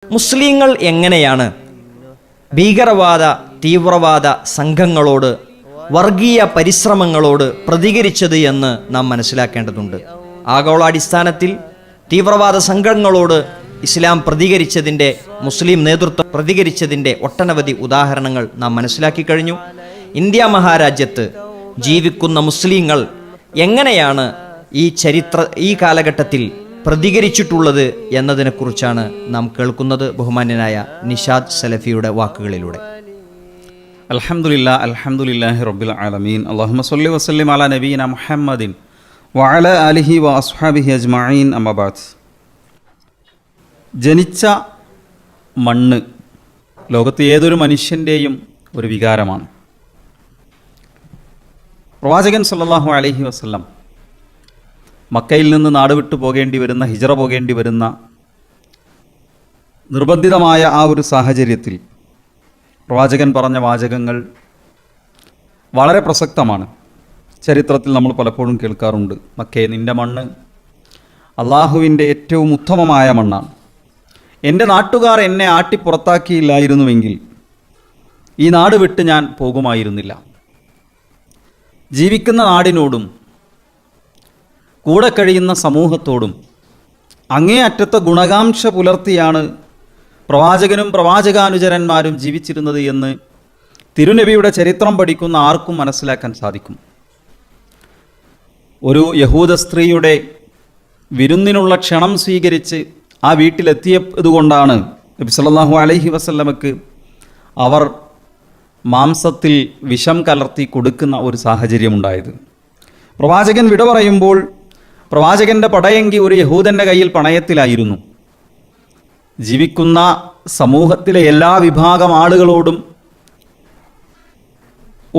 മുസ്ലിങ്ങൾ എങ്ങനെയാണ് ഭീകരവാദ തീവ്രവാദ സംഘങ്ങളോട് വർഗീയ പരിശ്രമങ്ങളോട് പ്രതികരിച്ചത് എന്ന് നാം മനസ്സിലാക്കേണ്ടതുണ്ട്. ആഗോളാടിസ്ഥാനത്തിൽ തീവ്രവാദ സംഘങ്ങളോട് ഇസ്ലാം പ്രതികരിച്ചതിൻ്റെ, മുസ്ലിം നേതൃത്വം പ്രതികരിച്ചതിൻ്റെ ഒട്ടനവധി ഉദാഹരണങ്ങൾ നാം മനസ്സിലാക്കി കഴിഞ്ഞു. ഇന്ത്യ മഹാരാജ്യത്ത് ജീവിക്കുന്ന മുസ്ലിങ്ങൾ എങ്ങനെയാണ് ഈ കാലഘട്ടത്തിൽ പ്രതികരിച്ചിട്ടുള്ളത് എന്നതിനെക്കുറിച്ചാണ് നാം കേൾക്കുന്നത് ബഹുമാന്യനായ നിഷാദ് സലഫിയുടെ വാക്കുകളിലൂടെ. അൽഹംദുലില്ലാഹി റബ്ബിൽ ആലമീൻ. അല്ലാഹുമ്മ സ്വല്ലി വസല്ലിം അലാ നബിയിന മുഹമ്മദിൻ വഅലാ ആലിഹി വഅസ്ഹാബിഹി അജ്മഈൻ. അമ്മാ ബഅദ്. ജനിച്ച മണ്ണ് ലോകത്ത് ഏതൊരു മനുഷ്യൻ്റെയും ഒരു വികാരമാണ്. പ്രവാചകൻ സല്ലല്ലാഹു അലൈഹി വസല്ലം മക്കയിൽ നിന്ന് നാട് വിട്ടു പോകേണ്ടി വരുന്ന, ഹിജറ പോകേണ്ടി വരുന്ന നിർബന്ധിതമായ ആ ഒരു സാഹചര്യത്തിൽ പ്രവാചകൻ പറഞ്ഞ വാചകങ്ങൾ വളരെ പ്രസക്തമാണ്. ചരിത്രത്തിൽ നമ്മൾ പലപ്പോഴും കേൾക്കാറുണ്ട്, മക്കേ, നിൻ്റെ മണ്ണ് അള്ളാഹുവിൻ്റെ ഏറ്റവും ഉത്തമമായ മണ്ണാണ്. എൻ്റെ നാട്ടുകാർ എന്നെ ആട്ടിപ്പുറത്താക്കിയില്ലായിരുന്നുവെങ്കിൽ ഈ നാട് വിട്ട് ഞാൻ പോകുമായിരുന്നില്ല. ജീവിക്കുന്ന നാടിനോടും കൂടെ കഴിയുന്ന സമൂഹത്തോടും അങ്ങേയറ്റത്തെ ഗുണകാംക്ഷ പുലർത്തിയാണ് പ്രവാചകനും പ്രവാചകാനുചരന്മാരും ജീവിച്ചിരുന്നത് എന്ന് തിരുനബിയുടെ ചരിത്രം പഠിക്കുന്ന ആർക്കും മനസ്സിലാക്കാൻ സാധിക്കും. ഒരു യഹൂദ സ്ത്രീയുടെ വിരുന്നിനുള്ള ക്ഷണം സ്വീകരിച്ച് ആ വീട്ടിലെത്തിയതുകൊണ്ടാണ് നബി സല്ലല്ലാഹു അലൈഹി വസല്ലമക്ക് അവർ മാംസത്തിൽ വിഷം കലർത്തി കൊടുക്കുന്ന ഒരു സാഹചര്യമുണ്ടായത്. പ്രവാചകൻ വിട പറയുമ്പോൾ പ്രവാചകൻ്റെ പടയെങ്കി ഒരു യഹൂദൻ്റെ കയ്യിൽ പണയത്തിലായിരുന്നു. ജീവിക്കുന്ന സമൂഹത്തിലെ എല്ലാ വിഭാഗം ആളുകളോടും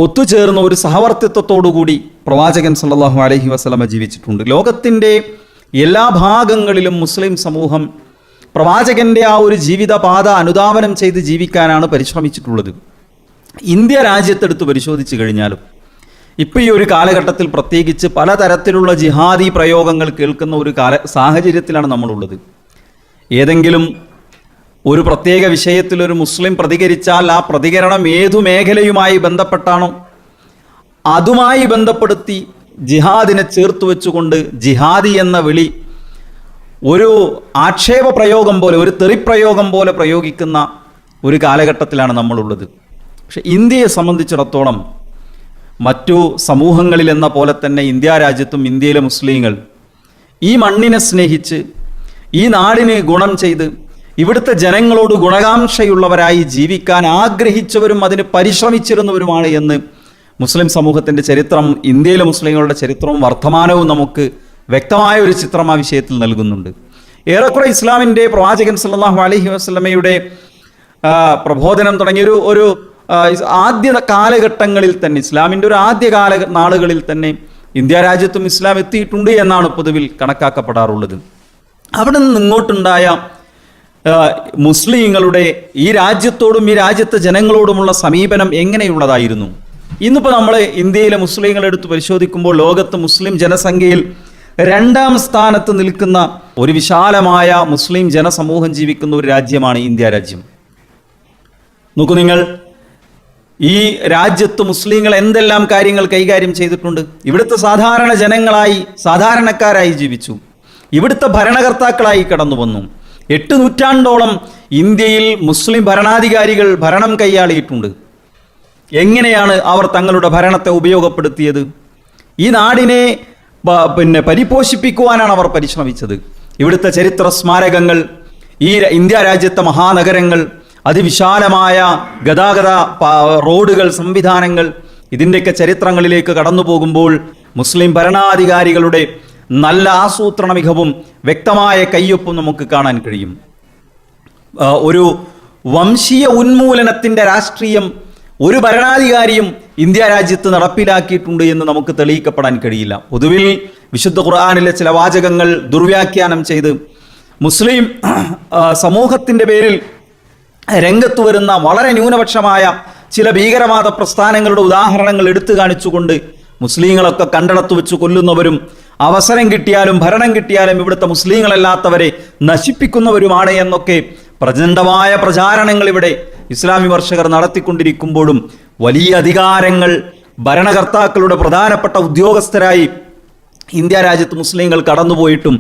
ഒത്തുചേർന്ന ഒരു സഹവർത്തിത്വത്തോടുകൂടി പ്രവാചകൻ സല്ലല്ലാഹു അലൈഹി വസല്ലമ ജീവിച്ചിട്ടുണ്ട്. ലോകത്തിൻ്റെ എല്ലാ ഭാഗങ്ങളിലും മുസ്ലിം സമൂഹം പ്രവാചകൻ്റെ ആ ഒരു ജീവിതപാത അനുധാവനം ചെയ്ത് ജീവിക്കാനാണ് പരിശ്രമിച്ചിട്ടുള്ളത്. ഇന്ത്യ രാജ്യത്തെടുത്ത് പരിശോധിച്ച് കഴിഞ്ഞാലും ഇപ്പോൾ ഈ ഒരു കാലഘട്ടത്തിൽ പ്രത്യേകിച്ച് പലതരത്തിലുള്ള ജിഹാദി പ്രയോഗങ്ങൾ കേൾക്കുന്ന ഒരു സാഹചര്യത്തിലാണ് നമ്മളുള്ളത്. ഏതെങ്കിലും ഒരു പ്രത്യേക വിഷയത്തിൽ ഒരു മുസ്ലിം പ്രതികരിച്ചാൽ ആ പ്രതികരണം ഏതു മേഖലയുമായി ബന്ധപ്പെട്ടാണോ അതുമായി ബന്ധപ്പെടുത്തി ജിഹാദിനെ ചേർത്ത് വെച്ചുകൊണ്ട് ജിഹാദി എന്ന വിളി ഒരു ആക്ഷേപ പ്രയോഗം പോലെ, ഒരു തെറിപ്രയോഗം പോലെ പ്രയോഗിക്കുന്ന ഒരു കാലഘട്ടത്തിലാണ് നമ്മളുള്ളത്. പക്ഷെ ഇന്ത്യയെ സംബന്ധിച്ചിടത്തോളം മറ്റു സമൂഹങ്ങളിലെന്ന പോലെ തന്നെ ഇന്ത്യ രാജ്യത്തും ഇന്ത്യയിലെ മുസ്ലിങ്ങൾ ഈ മണ്ണിനെ സ്നേഹിച്ച് ഈ നാടിന് ഗുണം ചെയ്ത് ഇവിടുത്തെ ജനങ്ങളോട് ഗുണകാംക്ഷയുള്ളവരായി ജീവിക്കാൻ ആഗ്രഹിച്ചവരും അതിന് പരിശ്രമിച്ചിരുന്നവരുമാണ് എന്ന് മുസ്ലിം സമൂഹത്തിൻ്റെ ചരിത്രം, ഇന്ത്യയിലെ മുസ്ലിങ്ങളുടെ ചരിത്രവും വർത്തമാനവും നമുക്ക് വ്യക്തമായ ഒരു ചിത്രം ആ വിഷയത്തിൽ നൽകുന്നുണ്ട്. ഏറെക്കുറെ ഇസ്ലാമിൻ്റെ പ്രവാചകൻ സല്ലല്ലാഹു അലൈഹി വസല്ലമയുടെ പ്രബോധനം തുടങ്ങിയ ഒരു ആദ്യ കാലഘട്ടങ്ങളിൽ തന്നെ, ഇസ്ലാമിൻ്റെ ഒരു ആദ്യ നാളുകളിൽ തന്നെ ഇന്ത്യ രാജ്യത്തും ഇസ്ലാം എത്തിയിട്ടുണ്ട് എന്നാണ് പൊതുവിൽ കണക്കാക്കപ്പെടാറുള്ളത്. അവിടെ നിന്ന് ഇങ്ങോട്ടുണ്ടായ മുസ്ലിങ്ങളുടെ ഈ രാജ്യത്തോടും ഈ രാജ്യത്തെ ജനങ്ങളോടുമുള്ള സമീപനം എങ്ങനെയുള്ളതായിരുന്നു? ഇന്നിപ്പോൾ നമ്മൾ ഇന്ത്യയിലെ മുസ്ലിങ്ങളെ എടുത്ത് പരിശോധിക്കുമ്പോൾ ലോകത്ത് മുസ്ലിം ജനസംഖ്യയിൽ 2ാം സ്ഥാനത്ത് നിൽക്കുന്ന ഒരു വിശാലമായ മുസ്ലിം ജനസമൂഹം ജീവിക്കുന്ന ഒരു രാജ്യമാണ് ഇന്ത്യ രാജ്യം. നോക്കൂ നിങ്ങൾ, ഈ രാജ്യത്ത് മുസ്ലിങ്ങൾ എന്തെല്ലാം കാര്യങ്ങൾ കൈകാര്യം ചെയ്തിട്ടുണ്ട്. ഇവിടുത്തെ സാധാരണ ജനങ്ങളായി, സാധാരണക്കാരായി ജീവിച്ചു. ഇവിടുത്തെ ഭരണകർത്താക്കളായി കടന്നു വന്നു. 8 നൂറ്റാണ്ടോളം ഇന്ത്യയിൽ മുസ്ലിം ഭരണാധികാരികൾ ഭരണം കൈയാളിയിട്ടുണ്ട്. എങ്ങനെയാണ് അവർ തങ്ങളുടെ ഭരണത്തെ ഉപയോഗപ്പെടുത്തിയത്? ഈ നാടിനെ പരിപോഷിപ്പിക്കുവാനാണ് അവർ പരിശ്രമിച്ചത്. ഇവിടുത്തെ ചരിത്ര സ്മാരകങ്ങൾ, ഈ ഇന്ത്യ രാജ്യത്തെ മഹാനഗരങ്ങൾ, അതിവിശാലമായ ഗതാഗത റോഡുകൾ, സംവിധാനങ്ങൾ, ഇതിൻ്റെയൊക്കെ ചരിത്രങ്ങളിലേക്ക് കടന്നു പോകുമ്പോൾ മുസ്ലിം ഭരണാധികാരികളുടെ നല്ല ആസൂത്രണ മികവും വ്യക്തമായ കയ്യൊപ്പും നമുക്ക് കാണാൻ കഴിയും. ഒരു വംശീയ ഉന്മൂലനത്തിൻ്റെ രാഷ്ട്രീയം ഒരു ഭരണാധികാരിയും ഇന്ത്യ രാജ്യത്ത് നടപ്പിലാക്കിയിട്ടുണ്ട് എന്ന് നമുക്ക് തെളിയിക്കപ്പെടാൻ കഴിയില്ല. പൊതുവിൽ വിശുദ്ധ ഖുർആനിലെ ചില വാചകങ്ങൾ ദുർവ്യാഖ്യാനം ചെയ്ത് മുസ്ലിം സമൂഹത്തിൻ്റെ പേരിൽ രംഗത്ത് വരുന്ന വളരെ ന്യൂനപക്ഷമായ ചില ഭീകരവാദ പ്രസ്ഥാനങ്ങളുടെ ഉദാഹരണങ്ങൾ എടുത്തു കാണിച്ചുകൊണ്ട് മുസ്ലിങ്ങളൊക്കെ കണ്ടടത്ത് വെച്ച് കൊല്ലുന്നവരും അവസരം കിട്ടിയാലും ഭരണം കിട്ടിയാലും ഇവിടുത്തെ മുസ്ലിങ്ങളല്ലാത്തവരെ നശിപ്പിക്കുന്നവരുമാണ് എന്നൊക്കെ പ്രചണ്ഡമായ പ്രചാരണങ്ങൾ ഇവിടെ ഇസ്ലാം വിമർശകർ നടത്തിക്കൊണ്ടിരിക്കുമ്പോഴും വലിയ അധികാരങ്ങൾ ഭരണകർത്താക്കളുടെ പ്രധാനപ്പെട്ട ഉദ്യോഗസ്ഥരായി ഇന്ത്യ രാജ്യത്ത് മുസ്ലിങ്ങൾ കടന്നുപോയിട്ടും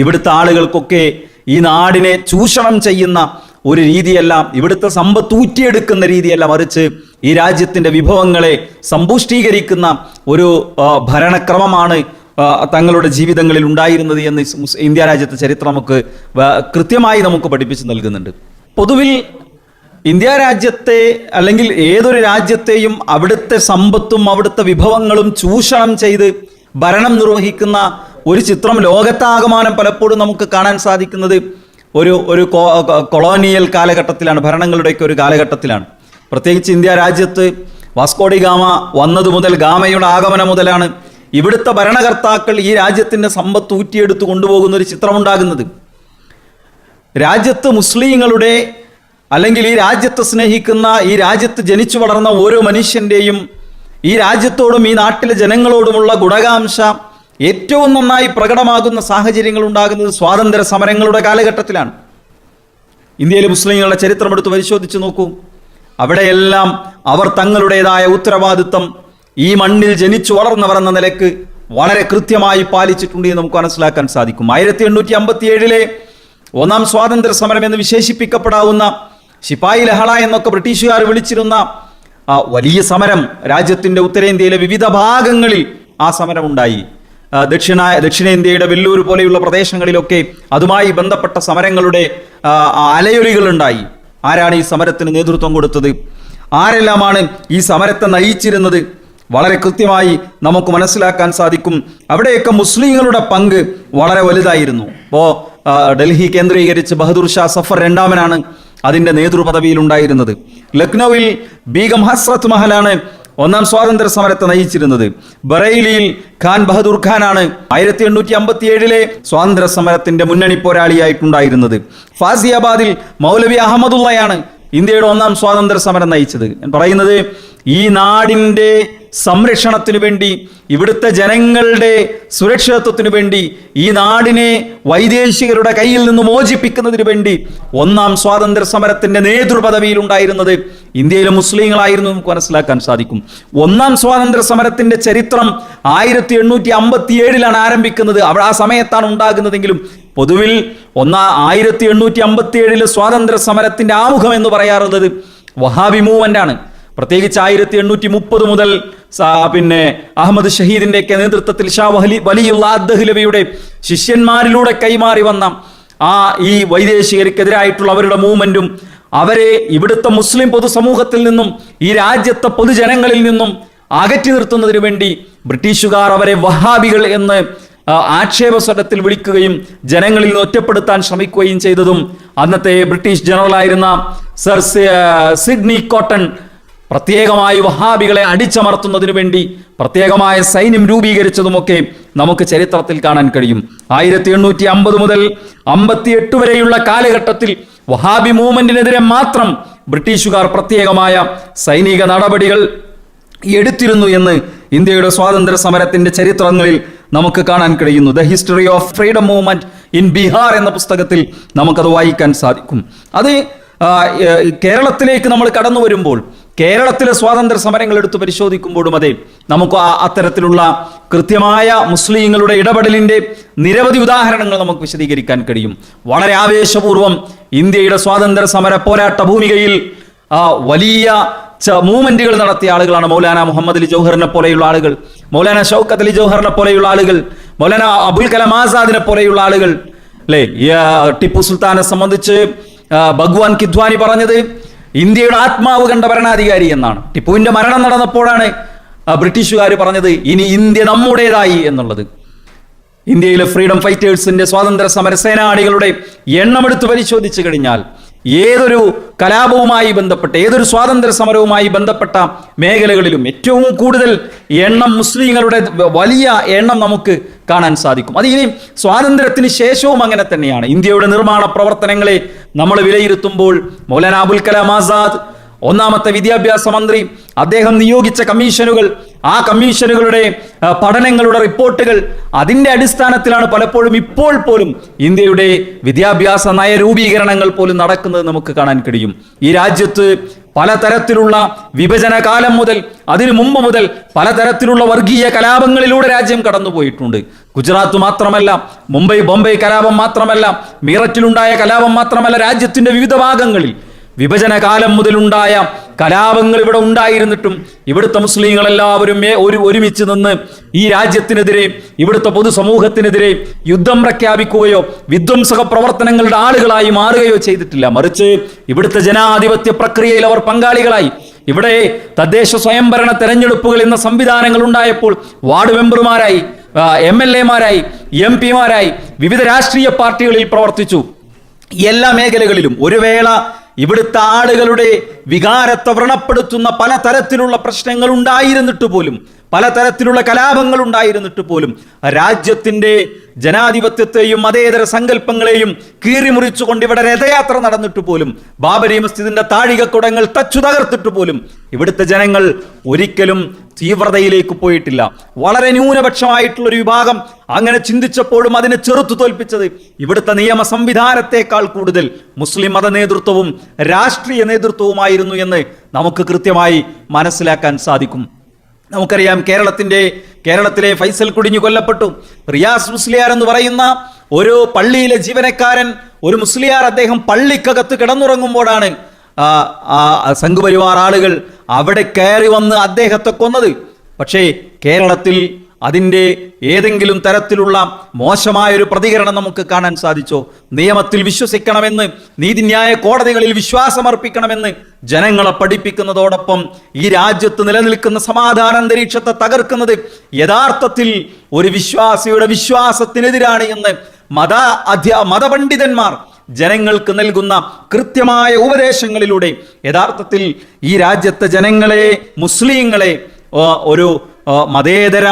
ഇവിടുത്തെ ആളുകൾക്കൊക്കെ ഈ നാടിനെ ചൂഷണം ചെയ്യുന്ന ഒരു രീതിയല്ല, ഇവിടുത്തെ സമ്പത്ത് ഊറ്റിയെടുക്കുന്ന രീതിയല്ല, മറിച്ച് ഈ രാജ്യത്തിൻ്റെ വിഭവങ്ങളെ സമ്പുഷ്ടീകരിക്കുന്ന ഒരു ഭരണക്രമമാണ് തങ്ങളുടെ ജീവിതങ്ങളിൽ ഉണ്ടായിരുന്നത് എന്ന് ഇന്ത്യ രാജ്യത്തെ ചരിത്രം നമുക്ക് കൃത്യമായി നമുക്ക് പഠിപ്പിച്ച് നൽകുന്നുണ്ട്. പൊതുവിൽ ഇന്ത്യ രാജ്യത്തെ അല്ലെങ്കിൽ ഏതൊരു രാജ്യത്തെയും അവിടുത്തെ സമ്പത്തും അവിടുത്തെ വിഭവങ്ങളും ചൂഷണം ചെയ്ത് ഭരണം നിർവഹിക്കുന്ന ഒരു ചിത്രം ലോകത്താകമാനം പലപ്പോഴും നമുക്ക് കാണാൻ സാധിക്കുന്നത് ഒരു കൊളോണിയൽ കാലഘട്ടത്തിലാണ്, ഭരണങ്ങളുടെയൊക്കെ ഒരു കാലഘട്ടത്തിലാണ്. പ്രത്യേകിച്ച് ഇന്ത്യ രാജ്യത്ത് വാസ്കോഡി ഗാമ വന്നത് മുതൽ, ഗാമയുടെ ആഗമനം മുതലാണ് ഇവിടുത്തെ ഭരണകർത്താക്കൾ ഈ രാജ്യത്തിൻ്റെ സമ്പത്ത് ഊറ്റിയെടുത്ത് കൊണ്ടുപോകുന്ന ഒരു ചിത്രമുണ്ടാകുന്നത്. രാജ്യത്ത് മുസ്ലിങ്ങളുടെ അല്ലെങ്കിൽ ഈ രാജ്യത്തെ സ്നേഹിക്കുന്ന, ഈ രാജ്യത്ത് ജനിച്ചു വളർന്ന ഓരോ മനുഷ്യൻ്റെയും ഈ രാജ്യത്തോടും ഈ നാട്ടിലെ ജനങ്ങളോടുമുള്ള ഗുണകാംക്ഷ ഏറ്റവും നന്നായി പ്രകടമാകുന്ന സാഹചര്യങ്ങൾ ഉണ്ടാകുന്നത് സ്വാതന്ത്ര്യ സമരങ്ങളുടെ കാലഘട്ടത്തിലാണ്. ഇന്ത്യയിലെ മുസ്ലിങ്ങളുടെ ചരിത്രം എടുത്ത് പരിശോധിച്ച് നോക്കൂ. അവിടെയെല്ലാം അവർ തങ്ങളുടേതായ ഉത്തരവാദിത്വം ഈ മണ്ണിൽ ജനിച്ചു വളർന്നവർ എന്ന നിലക്ക് വളരെ കൃത്യമായി പാലിച്ചിട്ടുണ്ട് എന്ന് നമുക്ക് മനസ്സിലാക്കാൻ സാധിക്കും. 1857 ഒന്നാം സ്വാതന്ത്ര്യ സമരം എന്ന് വിശേഷിപ്പിക്കപ്പെടാവുന്ന ശിപ്പായി ലഹള എന്നൊക്കെ ബ്രിട്ടീഷുകാർ വിളിച്ചിരുന്ന വലിയ സമരം രാജ്യത്തിൻ്റെ ഉത്തരേന്ത്യയിലെ വിവിധ ഭാഗങ്ങളിൽ ആ സമരം ഉണ്ടായി. ദക്ഷിണേന്ത്യയുടെ വെല്ലൂർ പോലെയുള്ള പ്രദേശങ്ങളിലൊക്കെ അതുമായി ബന്ധപ്പെട്ട സമരങ്ങളുടെ അലയൊലികൾ ഉണ്ടായി. ആരാണ് ഈ സമരത്തിന് നേതൃത്വം കൊടുത്തത്? ആരെല്ലാമാണ് ഈ സമരത്തെ നയിച്ചിരുന്നത്? വളരെ കൃത്യമായി നമുക്ക് മനസ്സിലാക്കാൻ സാധിക്കും. അവിടെയൊക്കെ മുസ്ലിങ്ങളുടെ പങ്ക് വളരെ വലുതായിരുന്നു. ഇപ്പോൾ ഡൽഹി കേന്ദ്രീകരിച്ച് ബഹദൂർ ഷാ സഫർ രണ്ടാമനാണ് അതിൻ്റെ നേതൃപദവിയിൽ ഉണ്ടായിരുന്നത്. ലക്നൌവിൽ ബീഗം ഹസ്രത്ത് മഹലാണ് ഒന്നാം സ്വാതന്ത്ര്യ സമരത്തെ നയിച്ചിരുന്നത്. ബറേലിയിൽ ഖാൻ ബഹദൂർ ഖാനാണ് 1857 സ്വാതന്ത്ര്യ സമരത്തിന്റെ മുന്നണി പോരാളിയായിട്ടുണ്ടായിരുന്നത്. ഫാസിയാബാദിൽ മൗലവി അഹമ്മദുള്ളയാണ് ഇന്ത്യയുടെ ഒന്നാം സ്വാതന്ത്ര്യ സമരം നയിച്ചത്. ഞാൻ പറയുന്നത് ഈ നാടിൻ്റെ സംരക്ഷണത്തിനു വേണ്ടി, ഇവിടുത്തെ ജനങ്ങളുടെ സുരക്ഷിതത്വത്തിനു വേണ്ടി, ഈ നാടിനെ വൈദേശികരുടെ കയ്യിൽ നിന്ന് മോചിപ്പിക്കുന്നതിന് വേണ്ടി ഒന്നാം സ്വാതന്ത്ര്യ സമരത്തിന്റെ നേതൃപദവിയിൽ ഉണ്ടായിരുന്നത് ഇന്ത്യയിലെ മുസ്ലിങ്ങളായിരുന്നു നമുക്ക് മനസ്സിലാക്കാൻ സാധിക്കും. ഒന്നാം സ്വാതന്ത്ര്യ സമരത്തിന്റെ ചരിത്രം 1857 ആരംഭിക്കുന്നത്. അവിടെ ആ സമയത്താണ് ഉണ്ടാകുന്നതെങ്കിലും പൊതുവിൽ 1857 സ്വാതന്ത്ര്യ സമരത്തിന്റെ ആമുഖം എന്ന് പറയാറുള്ളത് വഹാബി മൂവ്മെന്റ് ആണ്. പ്രത്യേകിച്ച് 1830 മുതൽ അഹമ്മദ് ഷഹീദിന്റെയൊക്കെ നേതൃത്വത്തിൽ ഷാ വലിയുള്ള ദഹ്ലവിയുടെ ശിഷ്യന്മാരിലൂടെ കൈമാറി വന്ന ഈ വൈദേശികർക്കെതിരായിട്ടുള്ള അവരുടെ മൂവ്മെന്റും അവരെ ഇവിടുത്തെ മുസ്ലിം പൊതുസമൂഹത്തിൽ നിന്നും ഈ രാജ്യത്തെ പൊതുജനങ്ങളിൽ നിന്നും അകറ്റി നിർത്തുന്നതിന് വേണ്ടി ബ്രിട്ടീഷുകാർ അവരെ വഹാബികൾ എന്ന് ആക്ഷേപസ്വരത്തിൽ വിളിക്കുകയും ജനങ്ങളിൽ നിന്ന് ഒറ്റപ്പെടുത്താൻ ശ്രമിക്കുകയും ചെയ്തതും അന്നത്തെ ബ്രിട്ടീഷ് ജനറലായിരുന്ന സർ സിഡ്നി കോട്ടൺ പ്രത്യേകമായി വഹാബികളെ അടിച്ചമർത്തുന്നതിനു വേണ്ടി പ്രത്യേകമായ സൈന്യം രൂപീകരിച്ചതുമൊക്കെ നമുക്ക് ചരിത്രത്തിൽ കാണാൻ കഴിയും. 1850 മുതൽ 58 വരെയുള്ള കാലഘട്ടത്തിൽ വഹാബി മൂവ്മെന്റിനെതിരെ മാത്രം ബ്രിട്ടീഷുകാർ പ്രത്യേകമായ സൈനിക നടപടികൾ എടുത്തിരുന്നു എന്ന് ഇന്ത്യയുടെ സ്വാതന്ത്ര്യ സമരത്തിന്റെ ചരിത്രങ്ങളിൽ നമുക്ക് കാണാൻ കഴിയുന്നു. The history of freedom movement in Bihar എന്ന പുസ്തകത്തിൽ നമുക്കത് വായിക്കാൻ സാധിക്കും. അത് കേരളത്തിലേക്ക് നമ്മൾ കടന്നു വരുമ്പോൾ കേരളത്തിലെ സ്വാതന്ത്ര്യ സമരങ്ങൾ എടുത്തു പരിശോധിക്കുമ്പോഴും അതെ നമുക്ക് അത്തരത്തിലുള്ള കൃത്യമായ മുസ്ലിങ്ങളുടെ ഇടപെടലിന്റെ നിരവധി ഉദാഹരണങ്ങൾ നമുക്ക് വിശദീകരിക്കാൻ കഴിയും. വളരെ ആവേശപൂർവ്വം ഇന്ത്യയുടെ സ്വാതന്ത്ര്യ സമര പോരാട്ട ഭൂമികയിൽ വലിയ മൂവ്മെന്റുകൾ നടത്തിയ ആളുകളാണ് മൗലാന മുഹമ്മദ് അലി ജൗഹറിനെ പോലെയുള്ള ആളുകൾ, മൗലാന ഷൗക്കത്ത് അലി ജൗഹറിനെ പോലെയുള്ള ആളുകൾ, മൗലാന അബുൽ കലാം ആസാദിനെ പോലെയുള്ള ആളുകൾ. അല്ലെ, ടിപ്പു സുൽത്താനെ സംബന്ധിച്ച് ഭഗവാൻ കിദ്വാനി പറഞ്ഞത് ഇന്ത്യയുടെ ആത്മാവ് കണ്ട ഭരണാധികാരി എന്നാണ്. ടിപ്പുവിന്റെ മരണം നടന്നപ്പോഴാണ് ബ്രിട്ടീഷുകാർ പറഞ്ഞത് ഇനി ഇന്ത്യ നമ്മുടേതായി എന്നുള്ളത്. ഇന്ത്യയിലെ ഫ്രീഡം ഫൈറ്റേഴ്സിന്റെ സ്വാതന്ത്ര്യ സമര സേനാനികളുടെ എണ്ണമെടുത്ത് പരിശോധിച്ചു കഴിഞ്ഞാൽ ഏതൊരു കലാപവുമായി ബന്ധപ്പെട്ട ഏതൊരു സ്വാതന്ത്ര്യ സമരവുമായി ബന്ധപ്പെട്ട മേഖലകളിലും ഏറ്റവും കൂടുതൽ എണ്ണം മുസ്ലിങ്ങളുടെ വലിയ എണ്ണം നമുക്ക് കാണാൻ സാധിക്കും. അത് ഇനി സ്വാതന്ത്ര്യത്തിന് ശേഷവും അങ്ങനെ തന്നെയാണ്. ഇന്ത്യയുടെ നിർമ്മാണ പ്രവർത്തനങ്ങളെ നമ്മൾ വിലയിരുത്തുമ്പോൾ മൗലാന അബുൽ കലാം ആസാദ്, ഒന്നാമത്തെ വിദ്യാഭ്യാസ മന്ത്രി, അദ്ദേഹം നിയോഗിച്ച കമ്മീഷനുകൾ, ആ കമ്മീഷനുകളുടെ പഠനങ്ങളുടെ റിപ്പോർട്ടുകൾ, അതിൻ്റെ അടിസ്ഥാനത്തിലാണ് പലപ്പോഴും ഇപ്പോൾ പോലും ഇന്ത്യയുടെ വിദ്യാഭ്യാസ നയരൂപീകരണങ്ങൾ പോലും നടക്കുന്നത് നമുക്ക് കാണാൻ കഴിയും. ഈ രാജ്യത്ത് പലതരത്തിലുള്ള വിഭജന കാലം മുതൽ അതിനു മുമ്പ് മുതൽ പലതരത്തിലുള്ള വർഗീയ കലാപങ്ങളിലൂടെ രാജ്യം കടന്നുപോയിട്ടുണ്ട്. ഗുജറാത്ത് മാത്രമല്ല, മുംബൈ ബോംബെ കലാപം മാത്രമല്ല, മീററ്റിലുണ്ടായ കലാപം മാത്രമല്ല, രാജ്യത്തിന്റെ വിവിധ ഭാഗങ്ങളിൽ വിഭജന കാലം മുതലുണ്ടായ കലാപങ്ങൾ ഇവിടെ ഉണ്ടായിരുന്നിട്ടും ഇവിടുത്തെ മുസ്ലിങ്ങളെല്ലാവരും ഒരുമിച്ച് നിന്ന് ഈ രാജ്യത്തിനെതിരെ, ഇവിടുത്തെ പൊതുസമൂഹത്തിനെതിരെ യുദ്ധം പ്രഖ്യാപിക്കുകയോ വിധ്വംസക പ്രവർത്തനങ്ങളുടെ ആളുകളായി മാറുകയോ ചെയ്തിട്ടില്ല. മറിച്ച് ഇവിടുത്തെ ജനാധിപത്യ പ്രക്രിയയിൽ അവർ പങ്കാളികളായി. ഇവിടെ തദ്ദേശ സ്വയംഭരണ തെരഞ്ഞെടുപ്പുകൾ എന്ന സംവിധാനങ്ങൾ ഉണ്ടായപ്പോൾ വാർഡ് മെമ്പർമാരായി, MLA-മാരായി, MP-മാരായി വിവിധ രാഷ്ട്രീയ പാർട്ടികളിൽ പ്രവർത്തിച്ചു. എല്ലാ മേഖലകളിലും ഒരു വേള ഇവിടുത്തെ ആളുകളുടെ വികാരത്തെ വ്രണപ്പെടുത്തുന്ന പലതരത്തിലുള്ള പ്രശ്നങ്ങൾ ഉണ്ടായിരുന്നിട്ട് പോലും, പലതരത്തിലുള്ള കലാപങ്ങൾ ഉണ്ടായിരുന്നിട്ട് പോലും രാജ്യത്തിന്റെ ജനാധിപത്യത്തെയും മതേതര സങ്കല്പങ്ങളെയും കീറിമുറിച്ചുകൊണ്ട് ഇവിടെ രഥയാത്ര നടന്നിട്ട് പോലും, ബാബരി മസ്ജിദിന്റെ താഴികക്കുടങ്ങൾ തച്ചു തകർത്തിട്ട് പോലും ഇവിടുത്തെ ജനങ്ങൾ ഒരിക്കലും തീവ്രതയിലേക്ക് പോയിട്ടില്ല. വളരെ ന്യൂനപക്ഷമായിട്ടുള്ള ഒരു വിഭാഗം അങ്ങനെ ചിന്തിച്ചപ്പോഴും അതിനെ ചെറുത്തു തോൽപ്പിച്ചത് ഇവിടുത്തെ നിയമ സംവിധാനത്തെക്കാൾ കൂടുതൽ മുസ്ലിം മത നേതൃത്വവും രാഷ്ട്രീയ നേതൃത്വവുമായിരുന്നു എന്ന് നമുക്ക് കൃത്യമായി മനസ്സിലാക്കാൻ സാധിക്കും. നമുക്കറിയാം, കേരളത്തിലെ ഫൈസൽ കുടിഞ്ഞു കൊല്ലപ്പെട്ടു. റിയാസ് മുസ്ലിയാർ എന്ന് പറയുന്ന ഒരു പള്ളിയിലെ ജീവനക്കാരൻ, ഒരു മുസ്ലിയാർ, അദ്ദേഹം പള്ളിക്കകത്ത് കിടന്നുറങ്ങുമ്പോഴാണ് സംഘപരിവാർ ആളുകൾ അവിടെ കയറി വന്ന് അദ്ദേഹത്തെ കൊന്നത്. പക്ഷേ കേരളത്തിൽ അതിൻ്റെ ഏതെങ്കിലും തരത്തിലുള്ള മോശമായൊരു പ്രതികരണം നമുക്ക് കാണാൻ സാധിച്ചോ? നിയമത്തിൽ വിശ്വസിക്കണമെന്ന്, നീതിന്യായ കോടതികളിൽ വിശ്വാസമർപ്പിക്കണമെന്ന് ജനങ്ങളെ പഠിപ്പിക്കുന്നതോടൊപ്പം ഈ രാജ്യത്ത് നിലനിൽക്കുന്ന സമാധാന അന്തരീക്ഷത്തെ തകർക്കുന്നത് യഥാർത്ഥത്തിൽ ഒരു വിശ്വാസിയുടെ വിശ്വാസത്തിനെതിരാണ് എന്ന് മതപണ്ഡിതന്മാർ ജനങ്ങൾക്ക് നൽകുന്ന കൃത്യമായ ഉപദേശങ്ങളിലൂടെ യഥാർത്ഥത്തിൽ ഈ രാജ്യത്തെ ജനങ്ങളെ, മുസ്ലിങ്ങളെ ഒരു മതേതര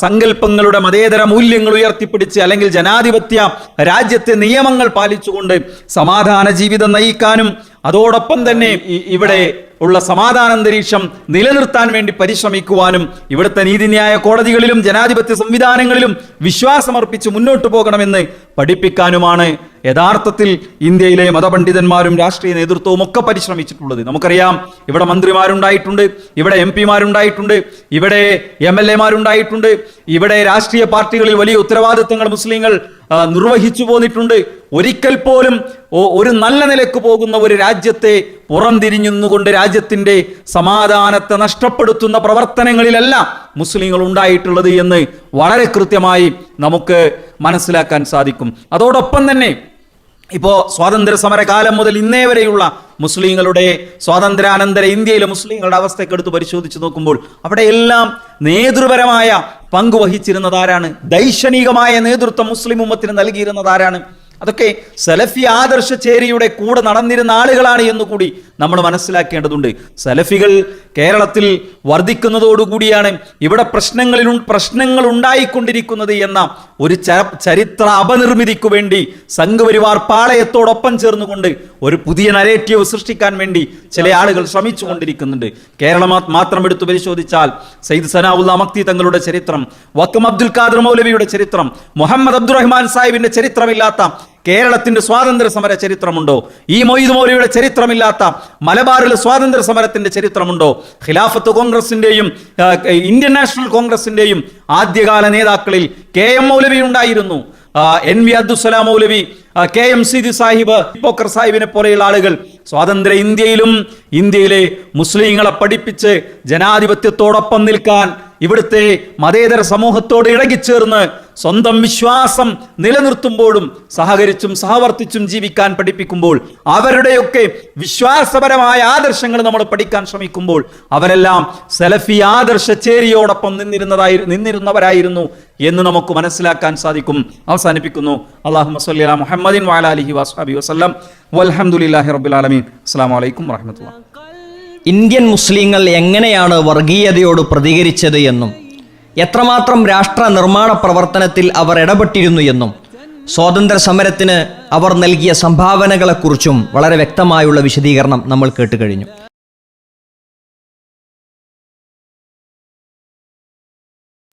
സങ്കല്പങ്ങളുടെ, മതേതര മൂല്യങ്ങൾ ഉയർത്തിപ്പിടിച്ച്, അല്ലെങ്കിൽ ജനാധിപത്യ രാജ്യത്തെ നിയമങ്ങൾ പാലിച്ചുകൊണ്ട് സമാധാന ജീവിതം നയിക്കാനും അതോടൊപ്പം തന്നെ ഇവിടെ ഉള്ള സമാധാന അന്തരീക്ഷം നിലനിർത്താൻ വേണ്ടി പരിശ്രമിക്കുവാനും ഇവിടുത്തെ നീതിന്യായ കോടതികളിലും ജനാധിപത്യ സംവിധാനങ്ങളിലും വിശ്വാസമർപ്പിച്ച് മുന്നോട്ട് പോകണമെന്ന് പഠിപ്പിക്കാനുമാണ് യഥാർത്ഥത്തിൽ ഇന്ത്യയിലെ മതപണ്ഡിതന്മാരും രാഷ്ട്രീയ നേതൃത്വവും ഒക്കെ പരിശ്രമിച്ചിട്ടുള്ളത്. നമുക്കറിയാം, ഇവിടെ മന്ത്രിമാരുണ്ടായിട്ടുണ്ട്, ഇവിടെ MP-മാരുണ്ടായിട്ടുണ്ട്, ഇവിടെ MLA-മാരുണ്ടായിട്ടുണ്ട്, ഇവിടെ രാഷ്ട്രീയ പാർട്ടികളിൽ വലിയ ഉത്തരവാദിത്തങ്ങൾ മുസ്ലിങ്ങൾ നിർവഹിച്ചു പോന്നിട്ടുണ്ട്. ഒരിക്കൽ പോലും ഒരു നല്ല നിലക്ക് പോകുന്ന ഒരു രാജ്യത്തെ പുറംതിരിഞ്ഞുകൊണ്ട് രാജ്യത്തിന്റെ സമാധാനത്തെ നഷ്ടപ്പെടുത്തുന്ന പ്രവർത്തനങ്ങളിലല്ല മുസ്ലിങ്ങൾ ഉണ്ടായിട്ടുള്ളത് എന്ന് വളരെ കൃത്യമായി നമുക്ക് മനസ്സിലാക്കാൻ സാധിക്കും. അതോടൊപ്പം തന്നെ ഇപ്പോൾ സ്വാതന്ത്ര്യ സമര കാലം മുതൽ ഇന്നേ വരെയുള്ള മുസ്ലിങ്ങളുടെ സ്വാതന്ത്ര്യാനന്തര ഇന്ത്യയിലെ മുസ്ലിങ്ങളുടെ അവസ്ഥയൊക്കെ എടുത്ത് പരിശോധിച്ച് നോക്കുമ്പോൾ അവിടെയെല്ലാം നേതൃപരമായ പങ്ക് വഹിച്ചിരുന്നതാരാണ്? ദൈക്ഷണികമായ നേതൃത്വം മുസ്ലിം ഉമ്മത്തിന് നൽകിയിരുന്നതാരാണ്? അതൊക്കെ സലഫി ആദർശ ചേരിയുടെ കൂടെ നടന്നിരുന്ന ആളുകളാണ് എന്നുകൂടി നമ്മൾ മനസ്സിലാക്കേണ്ടതുണ്ട്. സലഫികൾ കേരളത്തിൽ വർദ്ധിക്കുന്നതോടുകൂടിയാണ് ഇവിടെ പ്രശ്നങ്ങൾ ഉണ്ടായിക്കൊണ്ടിരിക്കുന്നത് എന്ന ഒരു ചരിത്ര അപനിർമ്മിതിക്കു വേണ്ടി സംഘപരിവാർ പാളയത്തോടൊപ്പം ചേർന്നുകൊണ്ട് ഒരു പുതിയ നരേറ്റീവ് സൃഷ്ടിക്കാൻ വേണ്ടി ചില ആളുകൾ ശ്രമിച്ചു കൊണ്ടിരിക്കുന്നുണ്ട്. കേരളം മാത്രം എടുത്തു പരിശോധിച്ചാൽ സയ്യിദ് സനാഉല്ലാ മക്തി തങ്ങളുടെ ചരിത്രം, വക്കം അബ്ദുൽ ഖാദർ മൗലവിയുടെ ചരിത്രം, മുഹമ്മദ് അബ്ദുറഹ്മാൻ സാഹിബിന്റെ ചരിത്രമില്ലാത്ത കേരളത്തിന്റെ സ്വാതന്ത്ര്യ സമര ചരിത്രമുണ്ടോ? ഈ മൊയ്ദ് മൗലവിയുടെ ചരിത്രമില്ലാത്ത മലബാറിലെ സ്വാതന്ത്ര്യ സമരത്തിന്റെ ചരിത്രമുണ്ടോ? ഖിലാഫത്ത് കോൺഗ്രസിന്റെയും ഇന്ത്യൻ നാഷണൽ കോൺഗ്രസിന്റെയും ആദ്യകാല നേതാക്കളിൽ KM മൗലവി ഉണ്ടായിരുന്നു, NV അബ്ദുസ്സലാം മൗലവി, KM സീതി സാഹിബ്, പോക്കർ സാഹിബിനെ പോലെയുള്ള ആളുകൾ സ്വാതന്ത്ര്യ ഇന്ത്യയിലെ മുസ്ലിങ്ങളെ പഠിപ്പിച്ച് ജനാധിപത്യത്തോടൊപ്പം നിൽക്കാൻ, ഇവിടുത്തെ മതേതര സമൂഹത്തോട് ഇടകിച്ചേർന്ന് സ്വന്തം വിശ്വാസം നിലനിർത്തുമ്പോഴും സഹകരിച്ചും സഹവർത്തിച്ചും ജീവിക്കാൻ പഠിപ്പിക്കുമ്പോൾ, അവരുടെയൊക്കെ വിശ്വാസപരമായ ആദർശങ്ങൾ നമ്മൾ പഠിക്കാൻ ശ്രമിക്കുമ്പോൾ അവരെല്ലാം സലഫി ആദർശ ചേരിയോടൊപ്പം നിന്നിരുന്നവരായിരുന്നു എന്ന് നമുക്ക് മനസ്സിലാക്കാൻ സാധിക്കും. അവസാനിപ്പിക്കുന്നു. അല്ലാഹുമ്മ സ്വല്ലി അലാ മുഹമ്മദിൻ വഅലാ ആലിഹി വസ്ഹബിഹി വസല്ലം വൽഹംദുലില്ലാഹി റബ്ബിൽ ആലമീൻ. അസ്സലാമു അലൈക്കും വറഹ്മത്തുള്ളാഹി. ഇന്ത്യൻ മുസ്ലിങ്ങൾ എങ്ങനെയാണ് വർഗീയതയോട് പ്രതികരിച്ചത് എന്നും എത്രമാത്രം രാഷ്ട്ര നിർമ്മാണ പ്രവർത്തനത്തിൽ അവർ ഇടപെട്ടിരുന്നു എന്നും സ്വാതന്ത്ര്യ സമരത്തിന് അവർ നൽകിയ സംഭാവനകളെക്കുറിച്ചും വളരെ വ്യക്തമായുള്ള വിശദീകരണം നമ്മൾ കേട്ടുകഴിഞ്ഞു.